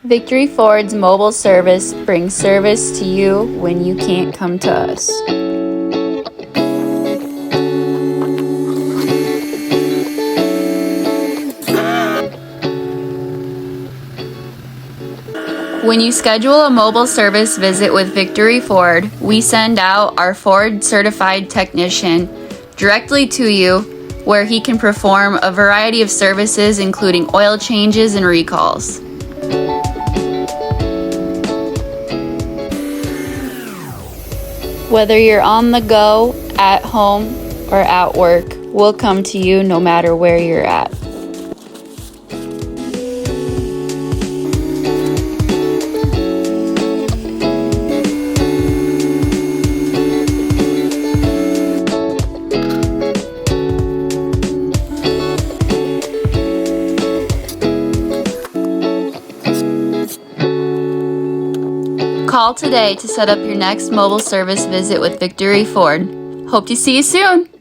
Victory Ford's mobile service brings service to you when you can't come to us. When you schedule a mobile service visit with Victory Ford, we send out our Ford certified technician directly to you, where he can perform a variety of services including oil changes and recalls. Whether you're on the go, at home, or at work, we'll come to you no matter where you're at. Call today to set up your next mobile service visit with Victory Ford. Hope to see you soon!